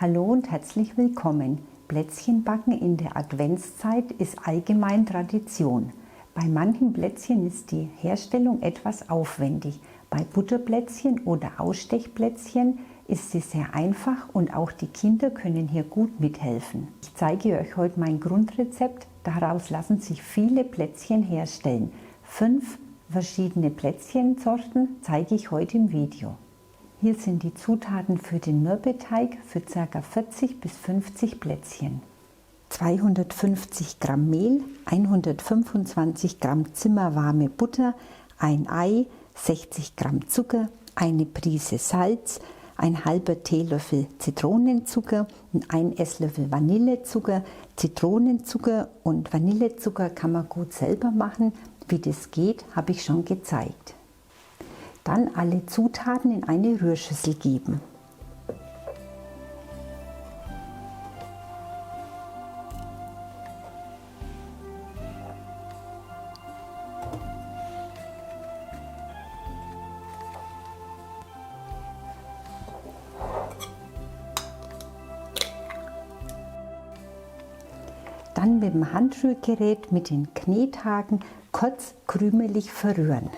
Hallo und herzlich willkommen. Plätzchenbacken in der Adventszeit ist allgemein Tradition. Bei manchen Plätzchen ist die Herstellung etwas aufwendig. Bei Butterplätzchen oder Ausstechplätzchen ist sie sehr einfach und auch die Kinder können hier gut mithelfen. Ich zeige euch heute mein Grundrezept. Daraus lassen sich viele Plätzchen herstellen. 5 verschiedene Plätzchensorten zeige ich heute im Video. Hier sind die Zutaten für den Mürbeteig für ca. 40 bis 50 Plätzchen. 250 Gramm Mehl, 125 Gramm zimmerwarme Butter, ein Ei, 60 Gramm Zucker, eine Prise Salz, ein halber Teelöffel Zitronenzucker und ein Esslöffel Vanillezucker. Zitronenzucker und Vanillezucker kann man gut selber machen. Wie das geht, habe ich schon gezeigt. Dann alle Zutaten in eine Rührschüssel geben. Dann mit dem Handrührgerät mit den Knethaken kurz krümelig verrühren.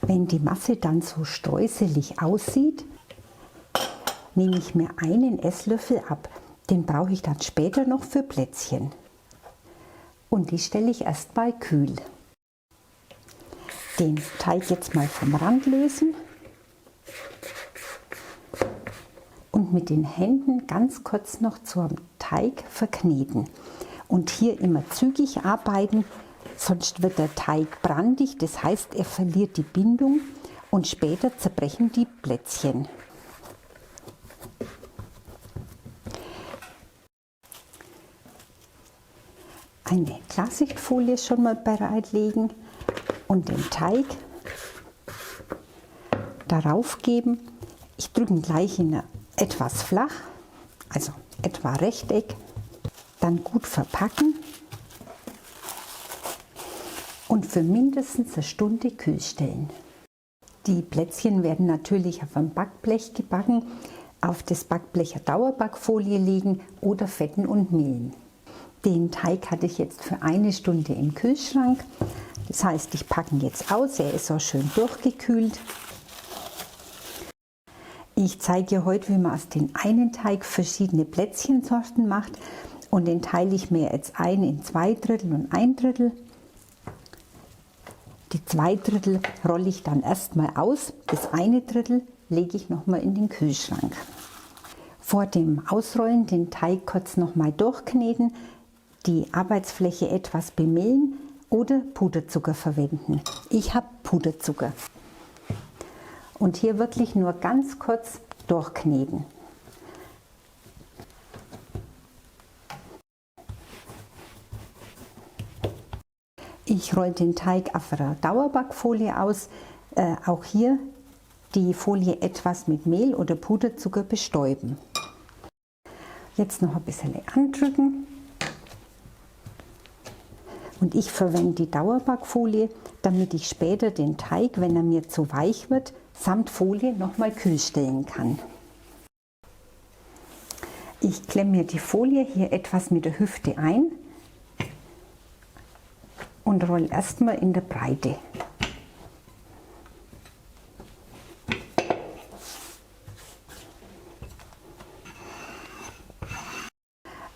Wenn die Masse dann so streuselig aussieht, nehme ich mir einen Esslöffel ab. Den brauche ich dann später noch für Plätzchen. Und die stelle ich erstmal kühl. Den Teig jetzt mal vom Rand lösen und mit den Händen ganz kurz noch zum Teig verkneten. Und hier immer zügig arbeiten. Sonst wird der Teig brandig, das heißt, er verliert die Bindung und später zerbrechen die Plätzchen. Eine Klarsichtfolie schon mal bereitlegen und den Teig darauf geben. Ich drücke ihn gleich in etwas flach, also etwa Rechteck, dann gut verpacken. Und für mindestens eine Stunde kühl stellen. Die Plätzchen werden natürlich auf einem Backblech gebacken, auf das Backblech eine Dauerbackfolie legen oder fetten und mehlen. Den Teig hatte ich jetzt für eine Stunde im Kühlschrank. Das heißt, ich packe ihn jetzt aus, er ist auch schön durchgekühlt. Ich zeige heute, wie man aus dem einen Teig verschiedene Plätzchensorten macht und den teile ich mir jetzt ein in 2 Drittel und 1 Drittel. Die 2 Drittel rolle ich dann erstmal aus, das 1 Drittel lege ich nochmal in den Kühlschrank. Vor dem Ausrollen den Teig kurz nochmal durchkneten, die Arbeitsfläche etwas bemehlen oder Puderzucker verwenden. Ich habe Puderzucker. Und hier wirklich nur ganz kurz durchkneten. Ich rolle den Teig auf einer Dauerbackfolie aus, auch hier die Folie etwas mit Mehl oder Puderzucker bestäuben. Jetzt noch ein bisschen andrücken. Und ich verwende die Dauerbackfolie, damit ich später den Teig, wenn er mir zu weich wird, samt Folie nochmal kühl stellen kann. Ich klemme mir die Folie hier etwas mit der Hüfte ein und rolle erstmal in der Breite.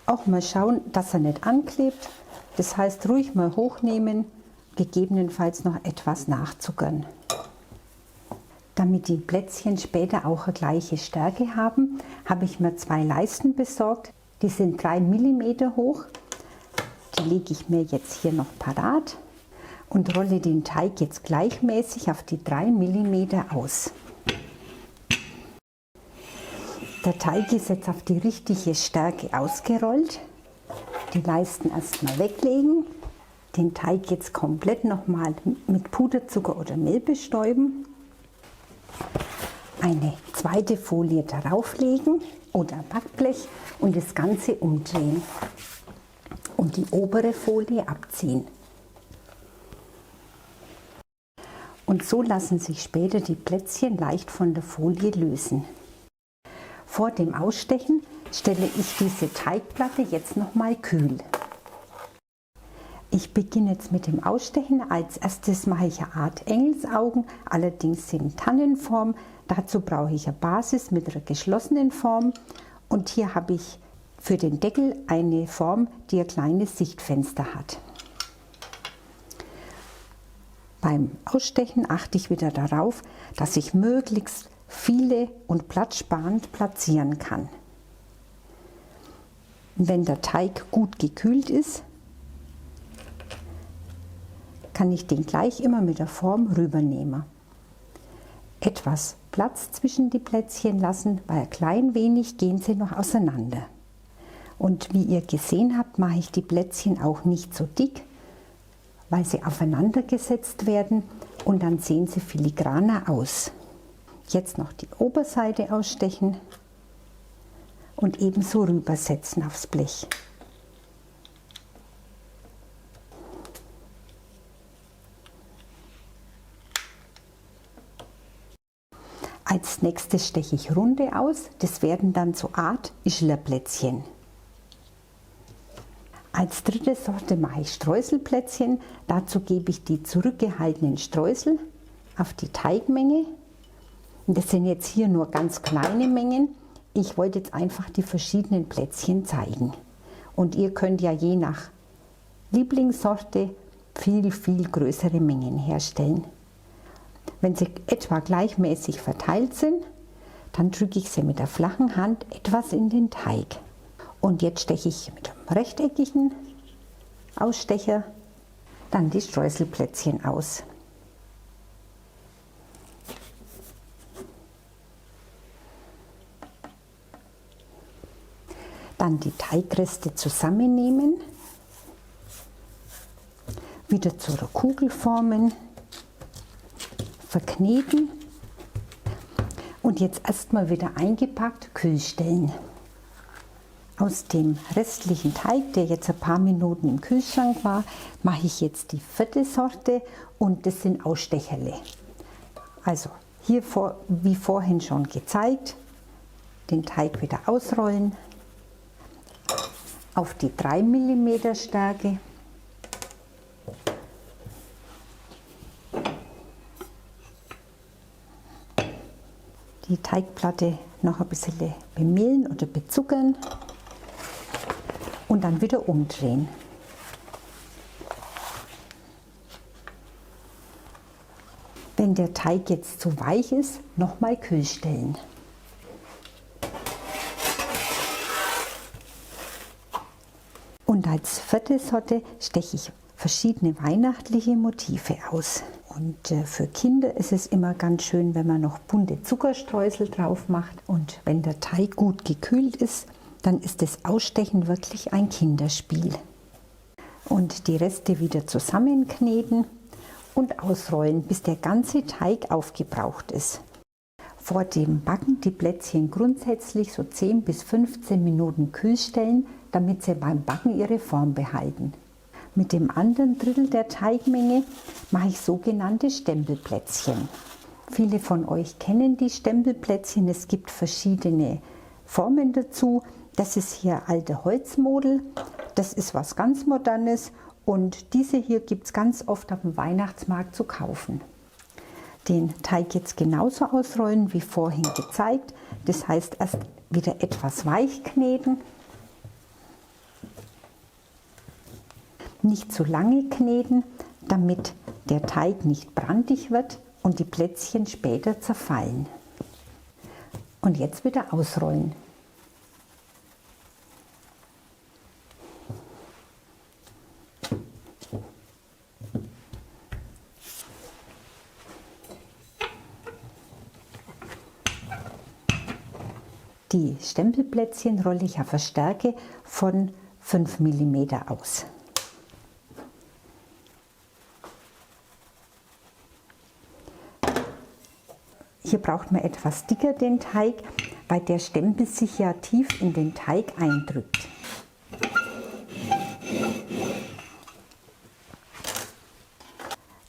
Auch mal schauen, dass er nicht anklebt. Das heißt, ruhig mal hochnehmen, gegebenenfalls noch etwas nachzuckern. Damit die Plätzchen später auch eine gleiche Stärke haben, habe ich mir 2 Leisten besorgt. Die sind 3 mm hoch. Die lege ich mir jetzt hier noch parat und rolle den Teig jetzt gleichmäßig auf die 3 mm aus. Der Teig ist jetzt auf die richtige Stärke ausgerollt. Die Leisten erstmal weglegen, den Teig jetzt komplett nochmal mit Puderzucker oder Mehl bestäuben. Eine zweite Folie darauf legen oder Backblech und das Ganze umdrehen und die obere Folie abziehen. Und so lassen sich später die Plätzchen leicht von der Folie lösen. Vor dem Ausstechen stelle ich diese Teigplatte jetzt nochmal kühl. Ich beginne jetzt mit dem Ausstechen. Als erstes mache ich eine Art Engelsaugen, allerdings in Tannenform. Dazu brauche ich eine Basis mit einer geschlossenen Form. Und hier habe ich für den Deckel eine Form, die ein kleines Sichtfenster hat. Beim Ausstechen achte ich wieder darauf, dass ich möglichst viele und platzsparend platzieren kann. Wenn der Teig gut gekühlt ist, kann ich den gleich immer mit der Form rübernehmen. Etwas Platz zwischen die Plätzchen lassen, weil ein klein wenig gehen sie noch auseinander. Und wie ihr gesehen habt, mache ich die Plätzchen auch nicht so dick, weil sie aufeinander gesetzt werden und dann sehen sie filigraner aus. Jetzt noch die Oberseite ausstechen und ebenso rübersetzen aufs Blech. Als nächstes steche ich runde aus, das werden dann so Art Ischlerplätzchen. Als dritte Sorte mache ich Streuselplätzchen. Dazu gebe ich die zurückgehaltenen Streusel auf die Teigmenge. Und das sind jetzt hier nur ganz kleine Mengen. Ich wollte jetzt einfach die verschiedenen Plätzchen zeigen. Und ihr könnt ja je nach Lieblingssorte viel größere Mengen herstellen. Wenn sie etwa gleichmäßig verteilt sind, dann drücke ich sie mit der flachen Hand etwas in den Teig. Und jetzt steche ich mit einem rechteckigen Ausstecher dann die Streuselplätzchen aus. Dann die Teigreste zusammennehmen, wieder zu einer Kugel formen, verkneten und jetzt erstmal wieder eingepackt kühl stellen. Aus dem restlichen Teig, der jetzt ein paar Minuten im Kühlschrank war, mache ich jetzt die vierte Sorte und das sind Ausstecherle. Also hier wie vorhin schon gezeigt, den Teig wieder ausrollen auf die 3 mm Stärke. Die Teigplatte noch ein bisschen bemehlen oder bezuckern und dann wieder umdrehen. Wenn der Teig jetzt zu weich ist, nochmal kühl stellen. Und als vierte Sorte steche ich verschiedene weihnachtliche Motive aus. Und für Kinder ist es immer ganz schön, wenn man noch bunte Zuckerstreusel drauf macht. Und wenn der Teig gut gekühlt ist, dann ist das Ausstechen wirklich ein Kinderspiel. Und die Reste wieder zusammenkneten und ausrollen, bis der ganze Teig aufgebraucht ist. Vor dem Backen die Plätzchen grundsätzlich so 10 bis 15 Minuten kühl stellen, damit sie beim Backen ihre Form behalten. Mit dem anderen Drittel der Teigmenge mache ich sogenannte Stempelplätzchen. Viele von euch kennen die Stempelplätzchen, es gibt verschiedene Formen dazu. Das ist hier alte Holzmodel, das ist was ganz Modernes und diese hier gibt es ganz oft auf dem Weihnachtsmarkt zu kaufen. Den Teig jetzt genauso ausrollen wie vorhin gezeigt, das heißt erst wieder etwas weich kneten. Nicht zu lange kneten, damit der Teig nicht brandig wird und die Plätzchen später zerfallen. Und jetzt wieder ausrollen. Die Stempelplätzchen rolle ich auf eine Stärke von 5 mm aus. Hier braucht man etwas dicker den Teig, weil der Stempel sich ja tief in den Teig eindrückt.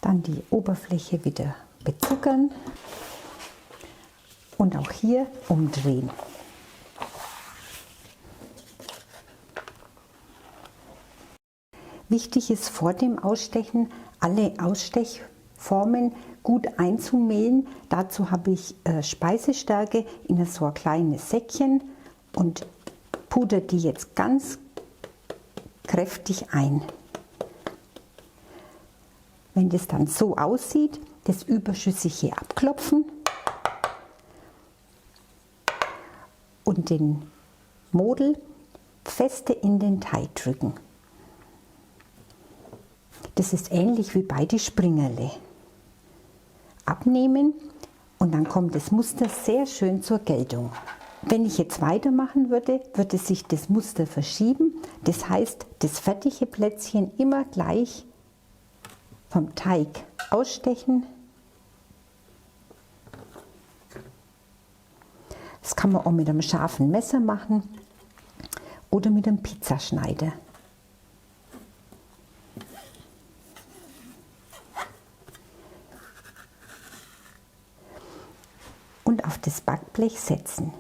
Dann die Oberfläche wieder bezuckern und auch hier umdrehen. Wichtig ist vor dem Ausstechen, alle Ausstechformen gut einzumehlen. Dazu habe ich Speisestärke in so ein kleines Säckchen und pudere die jetzt ganz kräftig ein. Wenn das dann so aussieht, das Überschüssige abklopfen und den Model feste in den Teig drücken. Das ist ähnlich wie bei die Springerle. Abnehmen und dann kommt das Muster sehr schön zur Geltung. Wenn ich jetzt weitermachen würde, würde sich das Muster verschieben. Das heißt, das fertige Plätzchen immer gleich vom Teig ausstechen. Das kann man auch mit einem scharfen Messer machen oder mit einem Pizzaschneider. Und auf das Backblech setzen.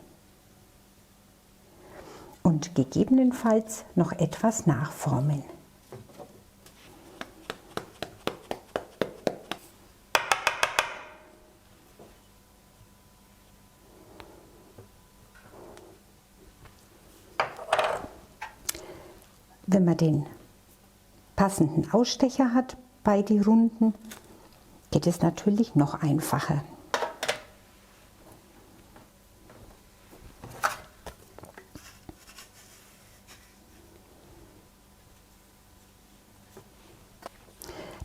Und gegebenenfalls noch etwas nachformen. Wenn man den passenden Ausstecher hat bei den Runden, geht es natürlich noch einfacher.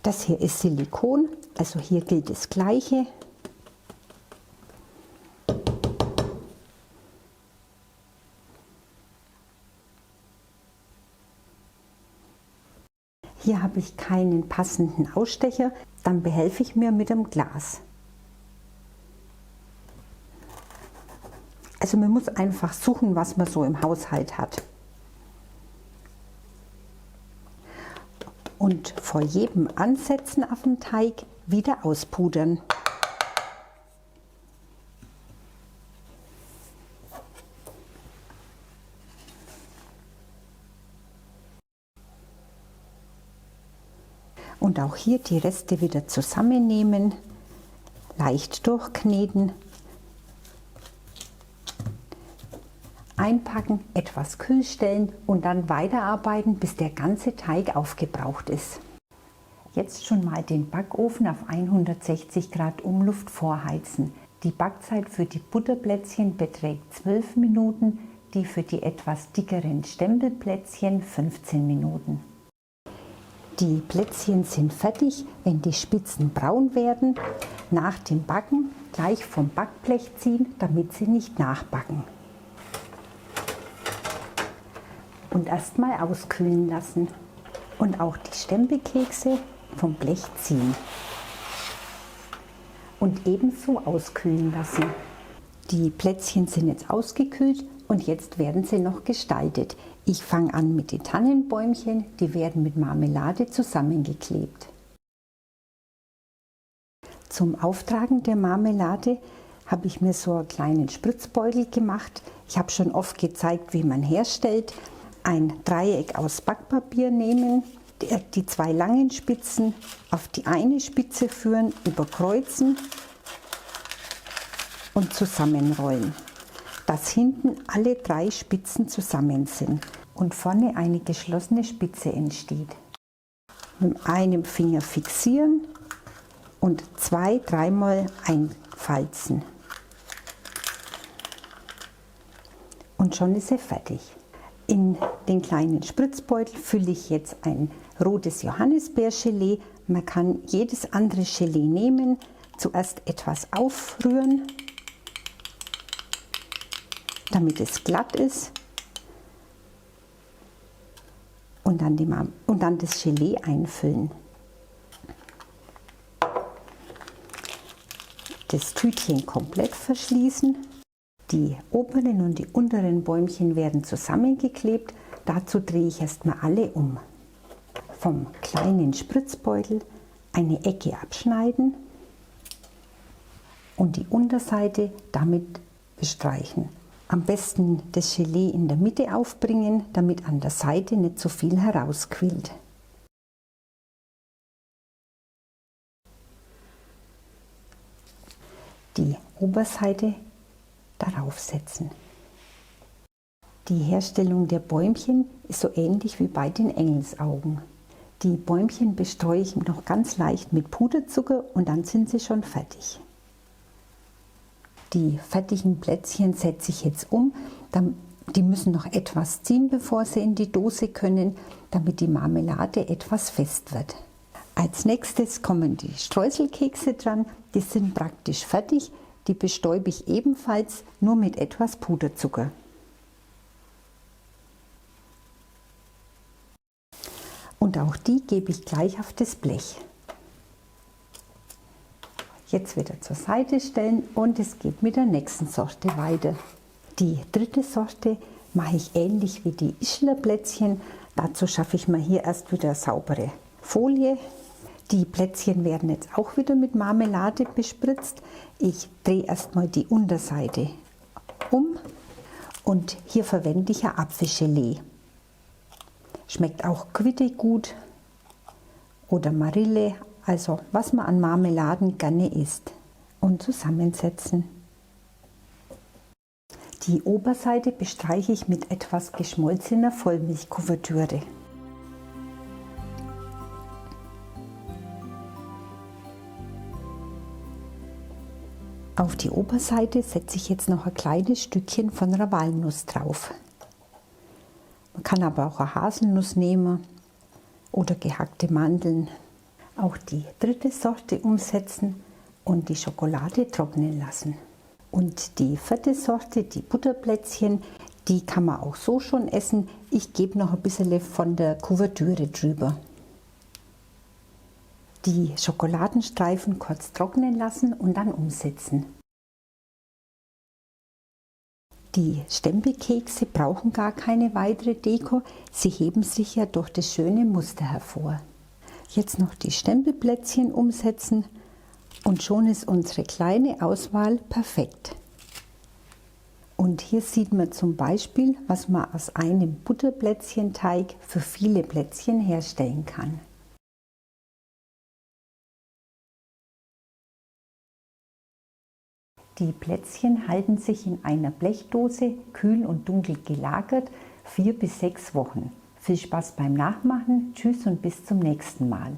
Das hier ist Silikon, also hier gilt das Gleiche. Hier habe ich keinen passenden Ausstecher, dann behelfe ich mir mit dem Glas. Also man muss einfach suchen, was man so im Haushalt hat. Und vor jedem Ansetzen auf dem Teig wieder auspudern. Und auch hier die Reste wieder zusammennehmen, leicht durchkneten, einpacken, etwas kühl stellen und dann weiterarbeiten, bis der ganze Teig aufgebraucht ist. Jetzt schon mal den Backofen auf 160 Grad Umluft vorheizen. Die Backzeit für die Butterplätzchen beträgt 12 Minuten, die für die etwas dickeren Stempelplätzchen 15 Minuten. Die Plätzchen sind fertig, wenn die Spitzen braun werden. Nach dem Backen gleich vom Backblech ziehen, damit sie nicht nachbacken. Und erstmal auskühlen lassen. Und auch die Stempelkekse vom Blech ziehen. Und ebenso auskühlen lassen. Die Plätzchen sind jetzt ausgekühlt und jetzt werden sie noch gestaltet. Ich fange an mit den Tannenbäumchen, die werden mit Marmelade zusammengeklebt. Zum Auftragen der Marmelade habe ich mir so einen kleinen Spritzbeutel gemacht. Ich habe schon oft gezeigt, wie man herstellt. Ein Dreieck aus Backpapier nehmen, die zwei langen Spitzen auf die eine Spitze führen, überkreuzen und zusammenrollen, dass hinten alle drei Spitzen zusammen sind und vorne eine geschlossene Spitze entsteht. Mit einem Finger fixieren und dreimal einfalzen. Und schon ist er fertig. In den kleinen Spritzbeutel fülle ich jetzt ein rotes Johannisbeergelee. Man kann jedes andere Gelee nehmen, zuerst etwas aufrühren, damit es glatt ist und dann das Gelee einfüllen. Das Tütchen komplett verschließen. Die oberen und die unteren Bäumchen werden zusammengeklebt. Dazu drehe ich erstmal alle um. Vom kleinen Spritzbeutel eine Ecke abschneiden und die Unterseite damit bestreichen. Am besten das Gelee in der Mitte aufbringen, damit an der Seite nicht so viel herausquillt. Die Oberseite darauf setzen. Die Herstellung der Bäumchen ist so ähnlich wie bei den Engelsaugen. Die Bäumchen bestreue ich noch ganz leicht mit Puderzucker und dann sind sie schon fertig. Die fertigen Plätzchen setze ich jetzt um. Die müssen noch etwas ziehen, bevor sie in die Dose können, damit die Marmelade etwas fest wird. Als nächstes kommen die Streuselkekse dran. Die sind praktisch fertig. Die bestäube ich ebenfalls nur mit etwas Puderzucker. Und auch die gebe ich gleich auf das Blech. Jetzt wieder zur Seite stellen und es geht mit der nächsten Sorte weiter. Die dritte Sorte mache ich ähnlich wie die Ischler Plätzchen. Dazu schaffe ich mir hier erst wieder saubere Folie. Die Plätzchen werden jetzt auch wieder mit Marmelade bespritzt. Ich drehe erstmal die Unterseite um und hier verwende ich ja Apfelgelee. Schmeckt auch Quitte gut oder Marille, also was man an Marmeladen gerne isst. Und zusammensetzen. Die Oberseite bestreiche ich mit etwas geschmolzener Vollmilchkuvertüre. Auf die Oberseite setze ich jetzt noch ein kleines Stückchen von einer Walnuss drauf. Man kann aber auch eine Haselnuss nehmen oder gehackte Mandeln. Auch die dritte Sorte umsetzen und die Schokolade trocknen lassen. Und die vierte Sorte, die Butterplätzchen, die kann man auch so schon essen. Ich gebe noch ein bisschen von der Kuvertüre drüber. Die Schokoladenstreifen kurz trocknen lassen und dann umsetzen. Die Stempelkekse brauchen gar keine weitere Deko, sie heben sich ja durch das schöne Muster hervor. Jetzt noch die Stempelplätzchen umsetzen und schon ist unsere kleine Auswahl perfekt. Und hier sieht man zum Beispiel, was man aus einem Butterplätzchenteig für viele Plätzchen herstellen kann. Die Plätzchen halten sich in einer Blechdose, kühl und dunkel gelagert, 4 bis 6 Wochen. Viel Spaß beim Nachmachen, tschüss und bis zum nächsten Mal.